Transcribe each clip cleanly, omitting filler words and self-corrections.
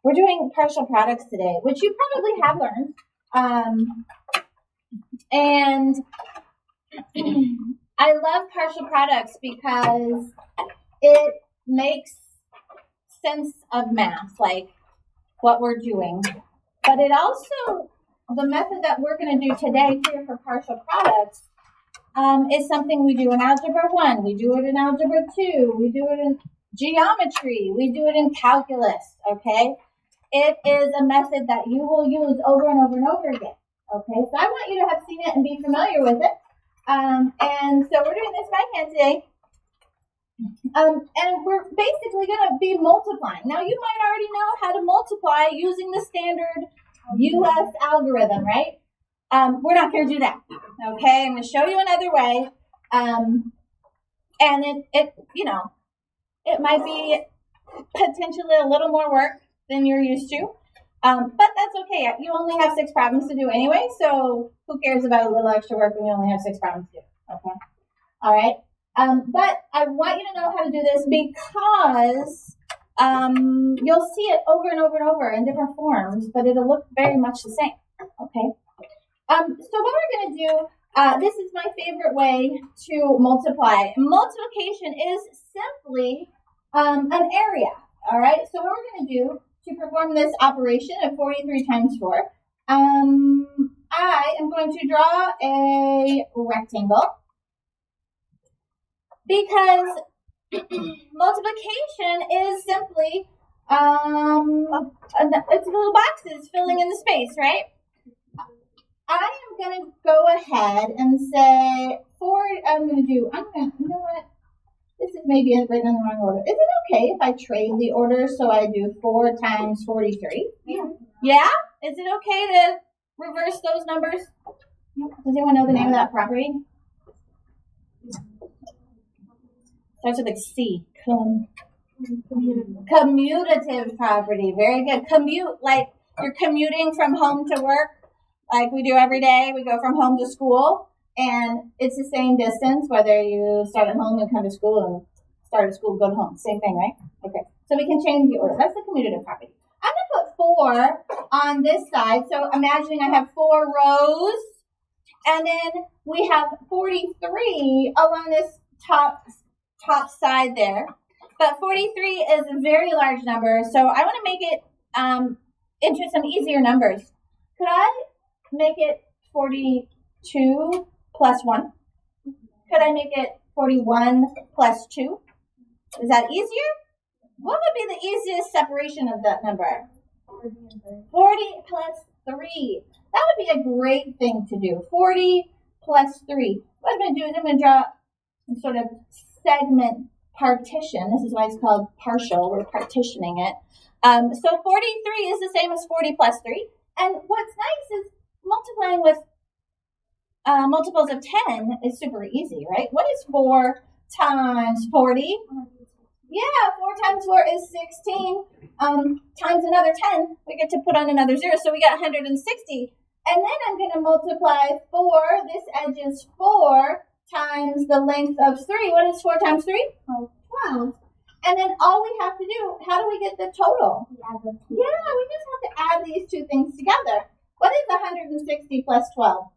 We're doing partial products today, which you probably have learned. And I love partial products because it makes sense of math, like what we're doing. But it also, the method that we're going to do today here for partial products is something we do in Algebra 1, we do it in Algebra 2, we do it in geometry, we do it in calculus, okay? It is a method that you will use over and over and over again, okay? So I want you to have seen it and be familiar with it. And so we're doing this by hand today. And we're basically going to be multiplying. Now, you might already know how to multiply using the standard US algorithm, right? We're not going to do that, okay? I'm going to show you another way. And it might be potentially a little more work than you're used to. But that's okay. You only have 6 problems to do anyway, so who cares about a little extra work when you only have 6 problems to do, okay? All right. But I want you to know how to do this because you'll see it over and over and over in different forms, but it'll look very much the same, okay? So what we're going to do, this is my favorite way to multiply. Multiplication is simply an area, all right? So what we're going to do to perform this operation of 43 times 4, I am going to draw a rectangle because multiplication is simply it's little boxes filling in the space, right? I am going to go ahead and say you know what? This is maybe written in the wrong order. Is it okay if I trade the order so I do 4 times 43? Yeah. Yeah? Is it okay to reverse those numbers? Does anyone know the name of that property? Starts with a C. Commutative property. Very good. Commute, like you're commuting from home to work, like we do every day. We go from home to school, and it's the same distance whether you start at home and come to school and start at school, go to home. Same thing, right? Okay. So we can change the order. That's the commutative property. I'm going to put 4 on this side. So imagining I have 4 rows, and then we have 43 along this top side there. But 43 is a very large number, so I want to make it into some easier numbers. Could I make it 42 plus 1? Could I make it 41 plus 2? Is that easier? What would be the easiest separation of that number? 40 plus 3. That would be a great thing to do. 40 plus 3. What I'm going to do is I'm going to draw some sort of segment partition. This is why it's called partial. We're partitioning it. So 43 is the same as 40 plus 3. And what's nice is multiplying with multiples of 10 is super easy, right? What is 4 times 40? Yeah, 4 times 4 is 16. Times another 10, we get to put on another 0, so we got 160. And then I'm going to multiply 4. This edge is 4 times the length of 3. What is 4 times 3? 12. And then all we have to do, how do we get the total? Yeah, we just have to add these two things together. What is 160 plus 12?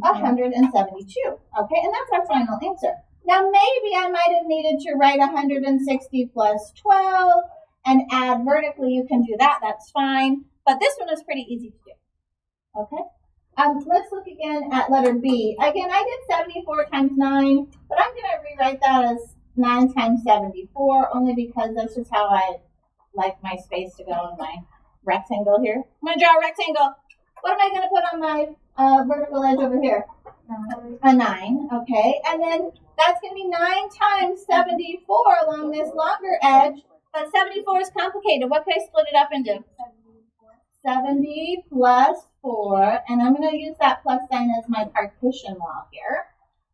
172. Okay, and that's our final answer. Now, maybe I might have needed to write 160 plus 12 and add vertically. You can do that. That's fine. But this one is pretty easy to do. Okay? Let's look again at letter B. Again, I did 74 times 9, but I'm going to rewrite that as 9 times 74, only because that's just how I like my space to go in my rectangle here. I'm going to draw a rectangle. What am I going to put on my vertical edge over here? A 9, okay. And then that's going to be 9 times 74 along this longer edge, but 74 is complicated. What can I split it up into? 70 plus 4, and I'm going to use that plus sign as my partition law here.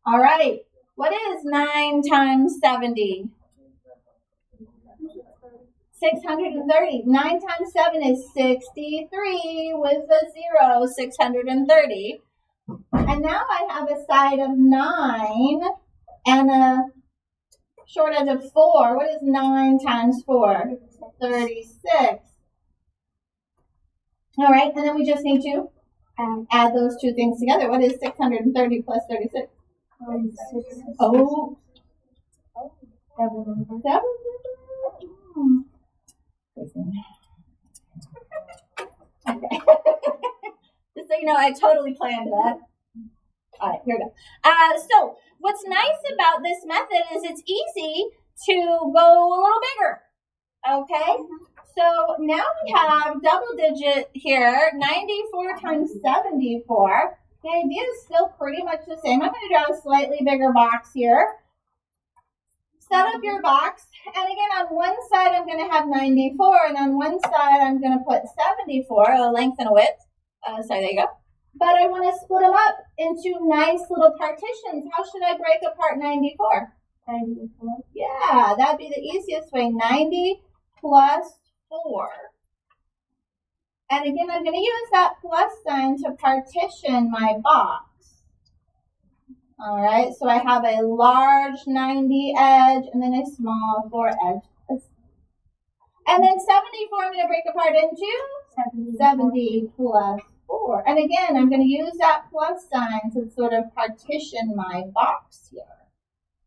All right, what is 9 times 70? 630. 9 times 7 is 63 with a 0, 630. And now I have a side of 9 and a Short edge of 4. What is 9 times 4? 36. All right, and then we just need to add those two things together. What is 630 plus 36? Oh. Double number. Okay. Just so you know, I totally planned that. All right, here we go. So what's nice about this method is it's easy to go a little bigger. Okay? So now we have double digit here, 94 times 74. The idea is still pretty much the same. I'm going to draw a slightly bigger box here. Set up your box. And again, on one side, I'm going to have 94. And on one side, I'm going to put 74, a length and a width. Sorry, there you go. But I want to split them up into nice little partitions. How should I break apart 94? 94. Yeah, that'd be the easiest way. 90 plus 4. And again, I'm going to use that plus sign to partition my box. All right, so I have a large 90 edge and then a small 4 edge. And then 74 I'm going to break apart into 70 plus 4. And again, I'm going to use that plus sign to sort of partition my box here.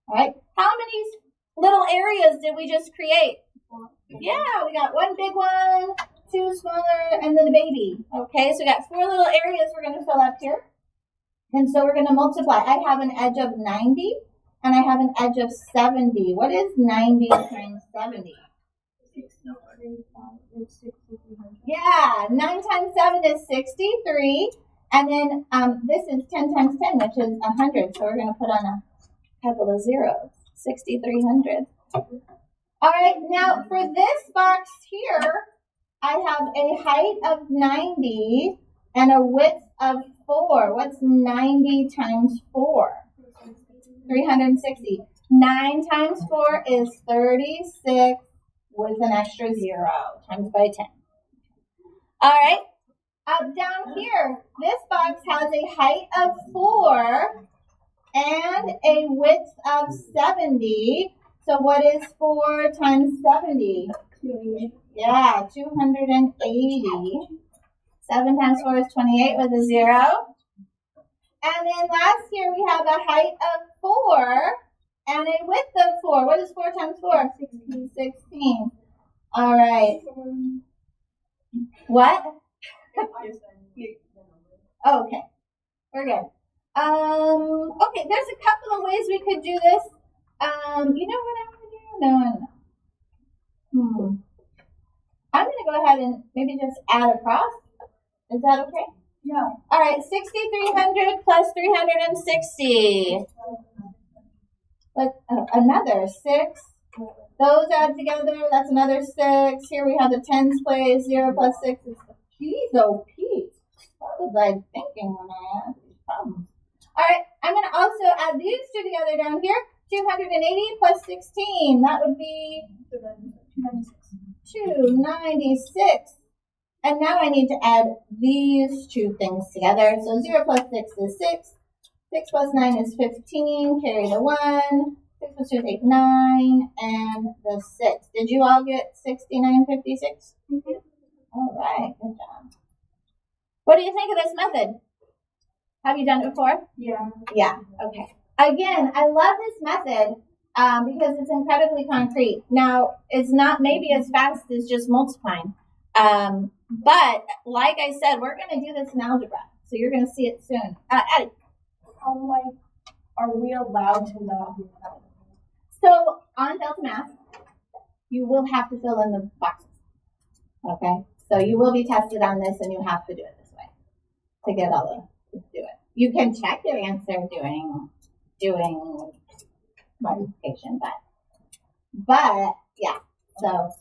All right, how many little areas did we just create? Yeah, we got one big one, 2 smaller, and then a baby. Okay, so we got 4 little areas we're going to fill up here. And so we're going to multiply. I have an edge of 90, and I have an edge of 70. What is 90 times 70? 6300. Yeah, 9 times 7 is 63. And then this is 10 times 10, which is 100. So we're going to put on a couple of zeros. 6,300. All right, now for this box here, I have a height of 90 and a width of 4. What's 90 times 4? 360. 9 times 4 is 36 with an extra 0 times by 10. All right, up down here, this box has a height of 4 and a width of 70. So what is 4 times 70? 280. Yeah, 280. 7 times 4 is 28 with a 0. And then last here we have a height of 4 and a width of 4. What is 4 times 4? 16. 16. All right. What? Oh, okay. We're good. Okay, there's a couple of ways we could do this. You know what I'm going to do? No. I'm going to go ahead and maybe just add across. Is that okay? No. All right, 6,300 plus 360. But another 6. Those add together, that's another 6. Here we have the tens place. 0 plus 6 is P's. Oh, P's. What was I thinking when I had these problems? All right, I'm going to also add these two together down here. 280 plus 16. That would be 296. And now I need to add these two things together. So 0 plus 6 is 6. 6 plus 9 is 15. Carry the 1. 6 plus 2 is 8, 9. And the 6. Did you all get 6956? Mm-hmm. All right. Good job. What do you think of this method? Have you done it before? Yeah. Yeah. Okay. Again, I love this method because it's incredibly concrete. Now, it's not maybe as fast as just multiplying. But like I said, we're going to do this in algebra. So you're going to see it soon. Addie. Are we allowed to not do that? So on Delta Math, you will have to fill in the boxes. Okay? So you will be tested on this and you have to do it this way to get all the, do it. You can check your answer doing multiplication, but yeah. So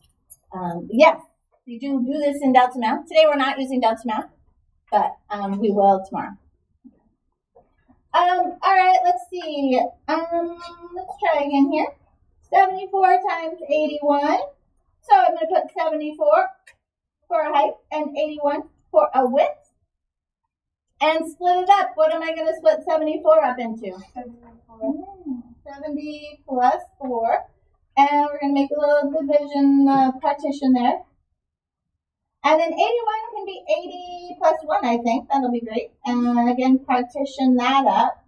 yes, you do this in Delta Math. Today we're not using Delta Math, but we will tomorrow. All right, let's see. Let's try again here. 74 times 81. So I'm going to put 74 for a height and 81 for a width. And split it up. What am I going to split 74 up into? 74. 70 plus 4. And we're going to make a little division partition there. And then 81 can be 80 plus 1, I think. That'll be great. And again, partition that up.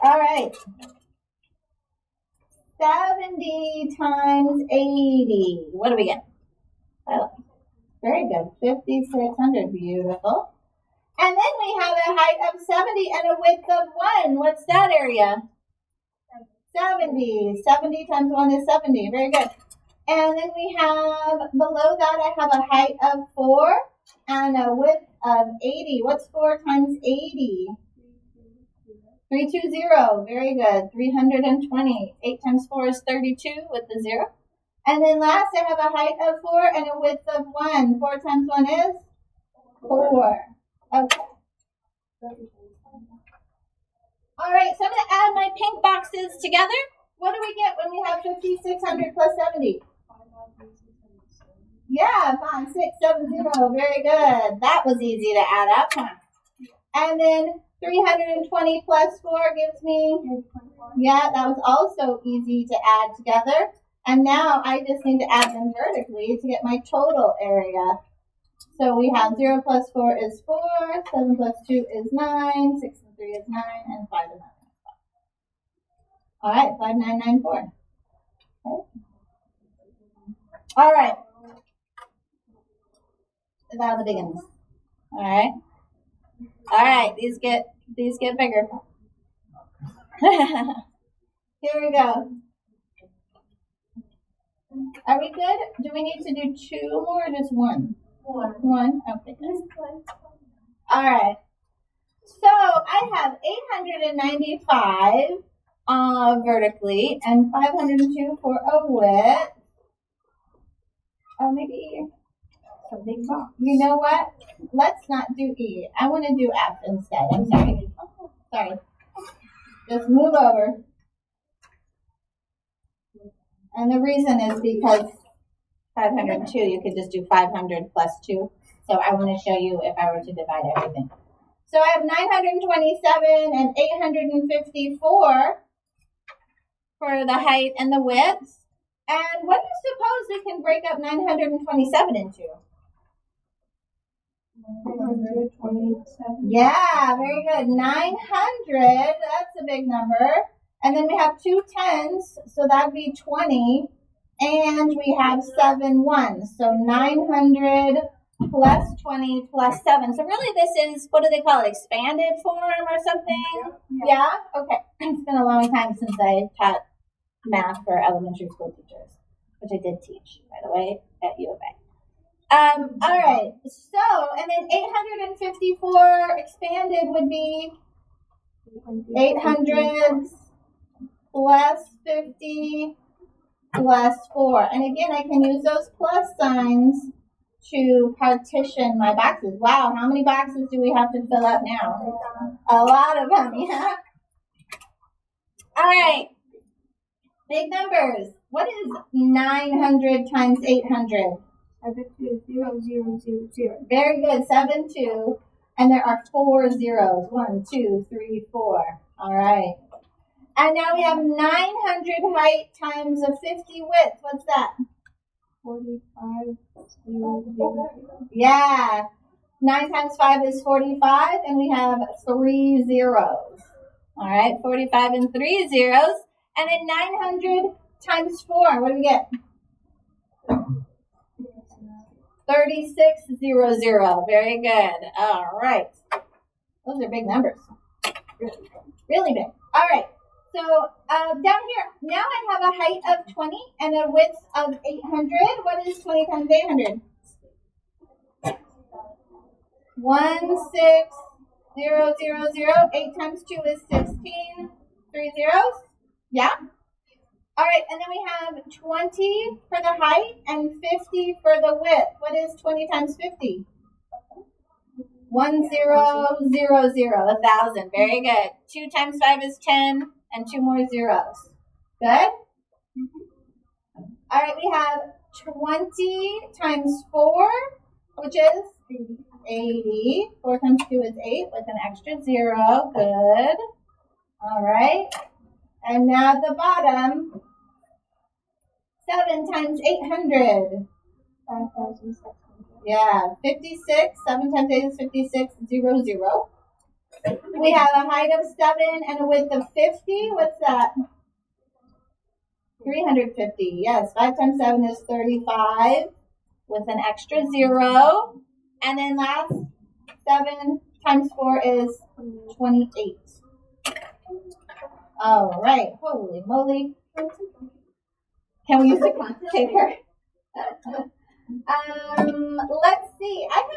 All right. 70 times 80. What do we get? Oh, very good. 5,600. Beautiful. And then we have a height of 70 and a width of 1. What's that area? 70. 70 times 1 is 70. Very good. And then we have, below that, I have a height of 4 and a width of 80. What's 4 times 80? 320. Very good. 320. 8 times 4 is 32 with the 0. And then last, I have a height of 4 and a width of 1. 4 times 1 is 4. Okay. All right, so I'm going to add my pink boxes together. What do we get when we have 5,600 plus 70? Yeah, 5, 6, 7, 0. Very good. That was easy to add up, huh? And then 320 plus 4 gives me, yeah, that was also easy to add together. And now I just need to add them vertically to get my total area. So we have 0 plus 4 is 4, 7 plus 2 is 9, 6 and 3 is 9, and 5 is 9. All right, 5994. Okay. All right. Now the big ones. All right. All right, these get bigger. Here we go. Are we good? Do we need to do 2 more or just 1? 1. Okay. All right. So I have 895 vertically and 502 for a width. Oh, maybe a big box. You know what? Let's not do E. I want to do F instead. I'm sorry. Oh, sorry. Just move over. And the reason is because 502, you could just do 500 plus 2. So I want to show you if I were to divide everything. So I have 927 and 854 for the height and the width. And what do you suppose we can break up 927 into? 927. Yeah, very good. 900, that's a big number. And then we have 2 tens, so that'd be 20. And we have 7 ones. So 900 plus 20 plus 7. So really this is, what do they call it, expanded form or something? Yeah? Okay. It's been a long time since I taught math for elementary school teachers, which I did teach, by the way, at U of A. All right. So, and then 854 expanded would be 800 plus 50 plus 4. And again, I can use those plus signs to partition my boxes. Wow, how many boxes do we have to fill up now? A lot of them, yeah. All right. Big numbers. What is 900 times 800? 0, 0, 0, 0. Very good. 7, 2. And there are 4 zeros. 1, 2, 3, 4. All right. And now we have 900 height times a 50 width. What's that? 45, 0, 0. Yeah. 9 times 5 is 45. And we have 3 zeros. All right. 45 and 3 zeros. And then 900 times 4. What do we get? 3600. Very good. All right. Those are big numbers. Really big. All right. So down here, now I have a height of 20 and a width of 800. What is 20 times 800? 16000. 8 times 2 is 16. 3 zeros. Yeah. All right, and then we have 20 for the height and 50 for the width. What is 20 times 50? 1000. 1,000. Very good. 2 times 5 is 10, and 2 more zeros. Good? All right, we have 20 times 4, which is 80. 4 times 2 is 8 with an extra 0. Good. All right. And now at the bottom, 7 times 800. 5,600. Yeah, 56. 7 times 8 is 56. 0, 0. We have a height of 7 and a width of 50. What's that? 350. Yes, 5 times 7 is 35 with an extra 0. And then last, 7 times 4 is 28. All right. Holy moly. Can we use the quantitator? Let's see. I'm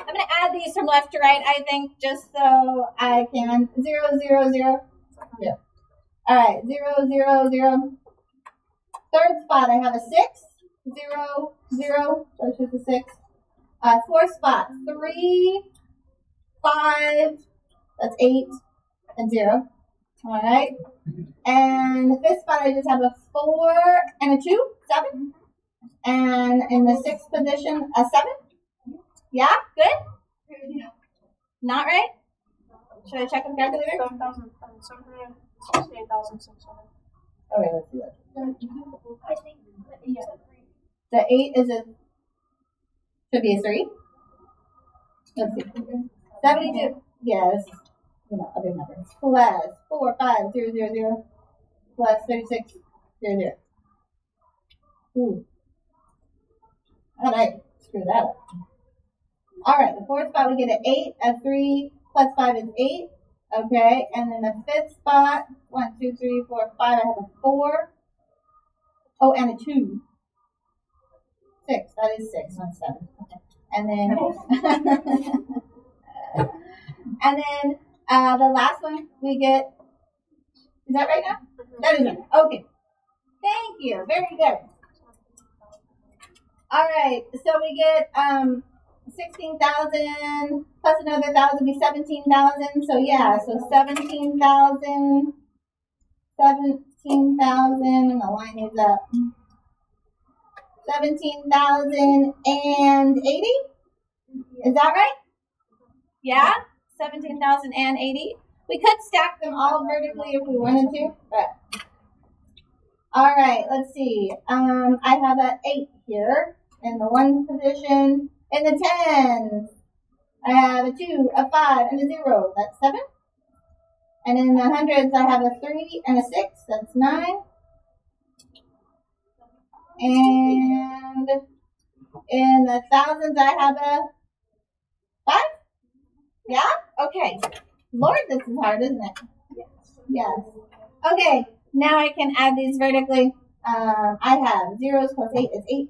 gonna add these from left to right, I think, just so I can. 0, 0, 0. Yeah. All right. 0, 0, 0. Third spot, I have a 6. 0, 0. So it's just a 6. Fourth spot, 3, 5. That's 8 and 0. All right. And the fifth spot, I just have a 4 and a 2. 7. And in the sixth position, a 7. Yeah, good? Not right? Should I check the calculator? 7,768,600. Okay, let's do that. The 8 is should be a 3. Let's see. 72. Yes. Other numbers. Plus 4, 5, 0, 0, 0. Plus 36, 0, 0. Ooh. All right. Screw that up. All right. The fourth spot, we get an 8. A 3 plus 5 is 8. Okay. And then the fifth spot, 1, 2, 3, 4, 5. I have a 4. Oh, and a 2. 6. That is 6, not 7. Okay. And then, the last one we get. Is that right now? That is right. Okay. Thank you. Very good. All right. So we get 16,000 plus another 1,000 be 17,000. So yeah. So 17,000. 17,000, and the line is up. 17,080. Is that right? Yeah. 17,080. We could stack them all vertically if we wanted to, but all right. Let's see. I have an 8 here in the 1 position. In the 10s, I have a 2, a 5, and a 0. That's 7. And in the 100s, I have a 3 and a 6. That's 9. And in the 1000s, I have a 5. Yeah? Okay. Lord, this is hard, isn't it? Yes. Okay. Now I can add these vertically. I have 0s plus 8 is 8.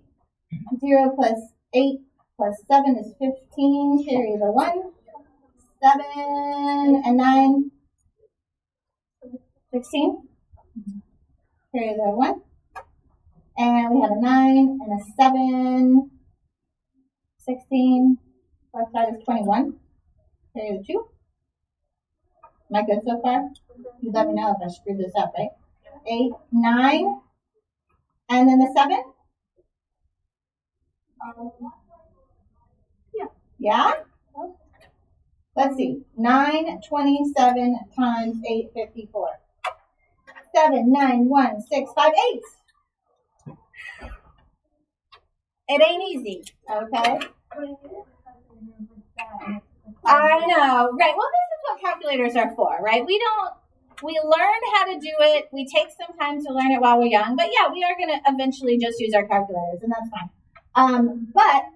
0 plus 8 plus 7 is 15. Carry the 1. 7 and 9. 16. Carry the 1. And we have a 9 and a 7. 16 plus 5 is 21. Carry the 2. Am I good so far? You let me know if I screwed this up, right? 8, 9. And then the 7? Yeah. Yeah? Let's see. 927 times 854. 7, 9, 1, 6, 5, 8. It ain't easy, okay? I know, right? Well, this is what calculators are for, right? We learn how to do it. We take some time to learn it while we're young, but yeah, we are going to eventually just use our calculators, and that's fine. But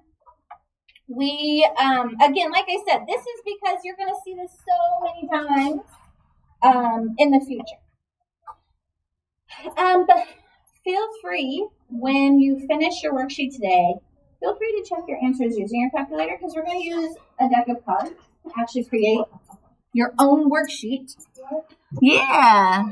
we, again, like I said, this is because you're going to see this so many times in the future. But feel free, when you finish your worksheet today, feel free to check your answers using your calculator, because we're going to use a deck of cards to actually create your own worksheet. Yeah.